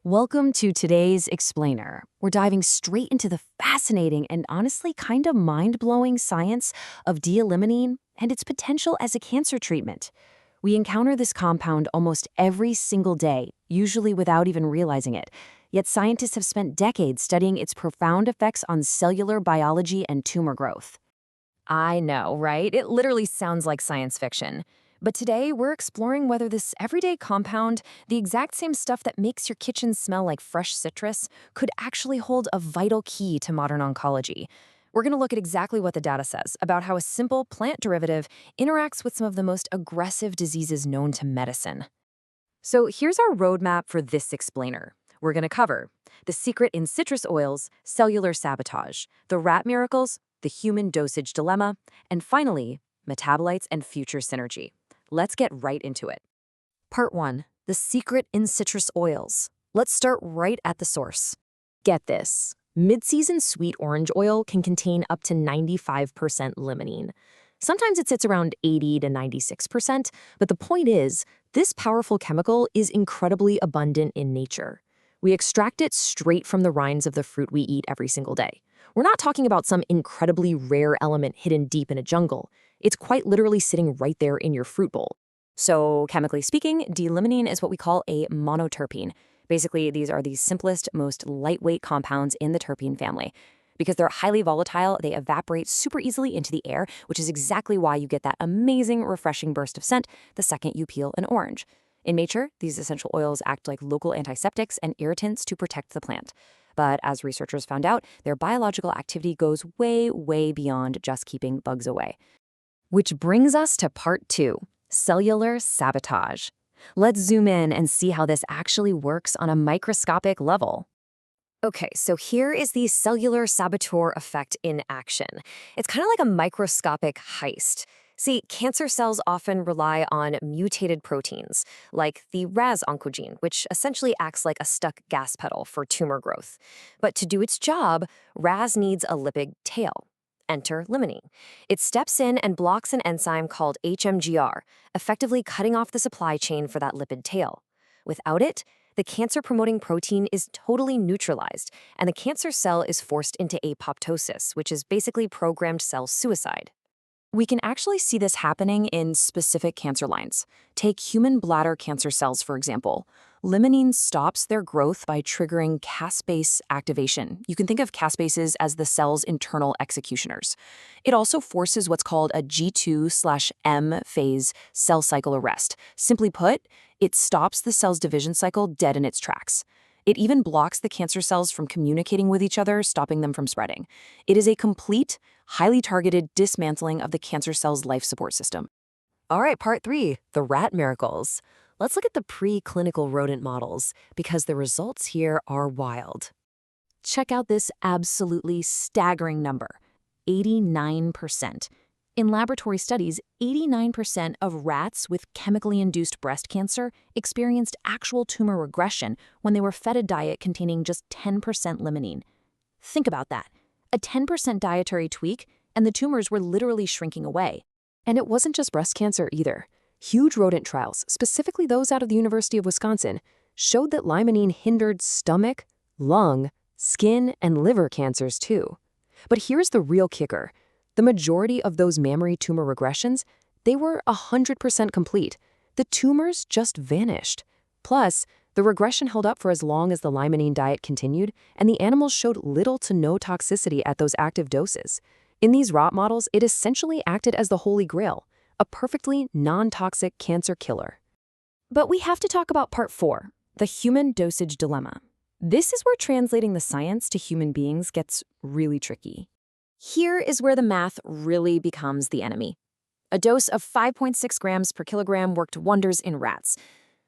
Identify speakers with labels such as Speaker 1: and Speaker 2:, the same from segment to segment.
Speaker 1: Welcome to today's Explainer. We're diving straight into the fascinating and honestly kind of mind-blowing science of D-Limonene and its potential as a cancer treatment. We encounter this compound almost every single day, usually without even realizing it. Yet scientists have spent decades studying its profound effects on cellular biology and tumor growth. I know, right? It literally sounds like science fiction. But today, we're exploring whether this everyday compound, the exact same stuff that makes your kitchen smell like fresh citrus, could actually hold a vital key to modern oncology. We're going to look at exactly what the data says about how a simple plant derivative interacts with some of the most aggressive diseases known to medicine. So here's our roadmap for this explainer. We're going to cover the secret in citrus oils, cellular sabotage, the rat miracles, the human dosage dilemma, and finally, metabolites and future synergy. Let's get right into it. Part 1. The secret in citrus oils. Let's start right at the source. Get this. Mid-season sweet orange oil can contain up to 95% limonene. Sometimes it sits around 80 to 96%, but the point is, this powerful chemical is incredibly abundant in nature. We extract it straight from the rinds of the fruit we eat every single day. We're not talking about some incredibly rare element hidden deep in a jungle. It's quite literally sitting right there in your fruit bowl. So, chemically speaking, D-limonene is what we call a monoterpene. Basically, these are the simplest, most lightweight compounds in the terpene family. Because they're highly volatile, they evaporate super easily into the air, which is exactly why you get that amazing, refreshing burst of scent the second you peel an orange. In nature, these essential oils act like local antiseptics and irritants to protect the plant. But as researchers found out, their biological activity goes way, way beyond just keeping bugs away. Which brings us to part 2, cellular sabotage. Let's zoom in and see how this actually works on a microscopic level. Okay, so here is the cellular saboteur effect in action. It's kind of like a microscopic heist. See, cancer cells often rely on mutated proteins, like the RAS oncogene, which essentially acts like a stuck gas pedal for tumor growth. But to do its job, RAS needs a lipid tail. Enter limonene. It steps in and blocks an enzyme called HMGR, effectively cutting off the supply chain for that lipid tail. Without it, the cancer-promoting protein is totally neutralized, and the cancer cell is forced into apoptosis, which is basically programmed cell suicide. We can actually see this happening in specific cancer lines. Take human bladder cancer cells, for example. Limonene stops their growth by triggering caspase activation. You can think of caspases as the cell's internal executioners. It also forces what's called a G2/M phase cell cycle arrest. Simply put, it stops the cell's division cycle dead in its tracks. It even blocks the cancer cells from communicating with each other, stopping them from spreading. It is a complete, highly targeted dismantling of the cancer cell's life support system. All right, part 3, the rat miracles. Let's look at the preclinical rodent models, because the results here are wild. Check out this absolutely staggering number, 89%. In laboratory studies, 89% of rats with chemically induced breast cancer experienced actual tumor regression when they were fed a diet containing just 10% limonene. Think about that. A 10% dietary tweak, and the tumors were literally shrinking away. And it wasn't just breast cancer either. Huge rodent trials, specifically those out of the University of Wisconsin, showed that limonene hindered stomach, lung, skin, and liver cancers too. But here's the real kicker. The majority of those mammary tumor regressions, they were 100% complete. The tumors just vanished. Plus, the regression held up for as long as the limonene diet continued, and the animals showed little to no toxicity at those active doses. In these rat models, it essentially acted as the holy grail, a perfectly non-toxic cancer killer. But we have to talk about part 4, the human dosage dilemma. This is where translating the science to human beings gets really tricky. Here is where the math really becomes the enemy. A dose of 5.6 grams per kilogram worked wonders in rats.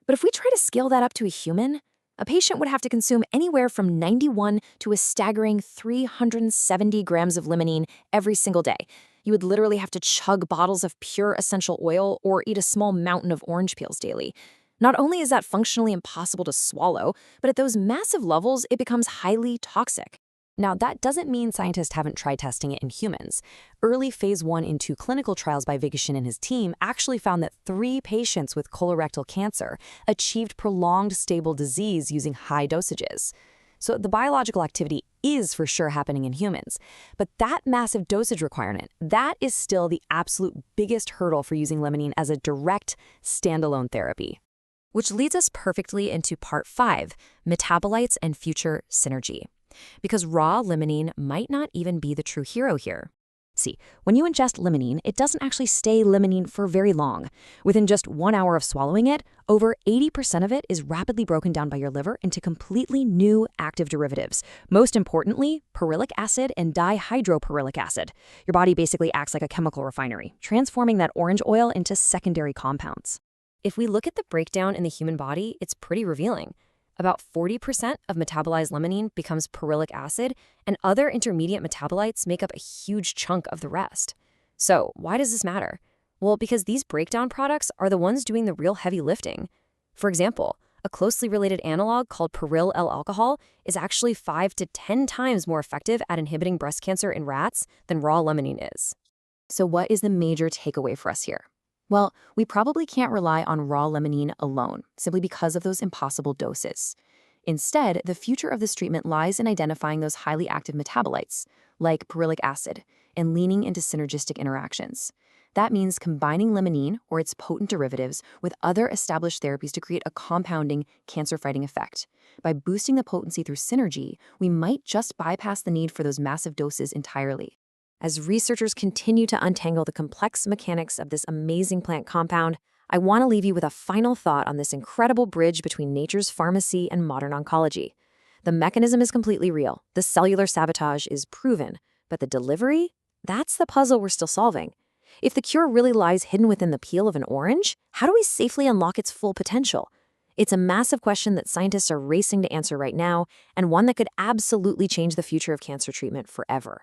Speaker 1: But if we try to scale that up to a human, a patient would have to consume anywhere from 91 to a staggering 370 grams of limonene every single day. You would literally have to chug bottles of pure essential oil or eat a small mountain of orange peels daily. Not only is that functionally impossible to swallow, but at those massive levels, it becomes highly toxic. Now, that doesn't mean scientists haven't tried testing it in humans. Early phase 1 and 2 clinical trials by Efficacy and his team actually found that 3 patients with colorectal cancer achieved prolonged stable disease using high dosages. So the biological activity is for sure happening in humans. But that massive dosage requirement, that is still the absolute biggest hurdle for using limonene as a direct, standalone therapy. Which leads us perfectly into part 5, metabolites and future synergy. Because raw limonene might not even be the true hero here. See, when you ingest limonene, it doesn't actually stay limonene for very long. Within just 1 hour of swallowing it, over 80% of it is rapidly broken down by your liver into completely new active derivatives. Most importantly, perylic acid and dihydropyrylic acid. Your body basically acts like a chemical refinery, transforming that orange oil into secondary compounds. If we look at the breakdown in the human body, it's pretty revealing. About 40% of metabolized limonene becomes perylic acid, and other intermediate metabolites make up a huge chunk of the rest. So, why does this matter? Well, because these breakdown products are the ones doing the real heavy lifting. For example, a closely related analog called peryl L-alcohol is actually 5 to 10 times more effective at inhibiting breast cancer in rats than raw limonene is. So, what is the major takeaway for us here? Well, we probably can't rely on raw limonene alone, simply because of those impossible doses. Instead, the future of this treatment lies in identifying those highly active metabolites, like perylic acid, and leaning into synergistic interactions. That means combining limonene, or its potent derivatives, with other established therapies to create a compounding, cancer-fighting effect. By boosting the potency through synergy, we might just bypass the need for those massive doses entirely. As researchers continue to untangle the complex mechanics of this amazing plant compound, I want to leave you with a final thought on this incredible bridge between nature's pharmacy and modern oncology. The mechanism is completely real, the cellular sabotage is proven, but the delivery? That's the puzzle we're still solving. If the cure really lies hidden within the peel of an orange, how do we safely unlock its full potential? It's a massive question that scientists are racing to answer right now, and one that could absolutely change the future of cancer treatment forever.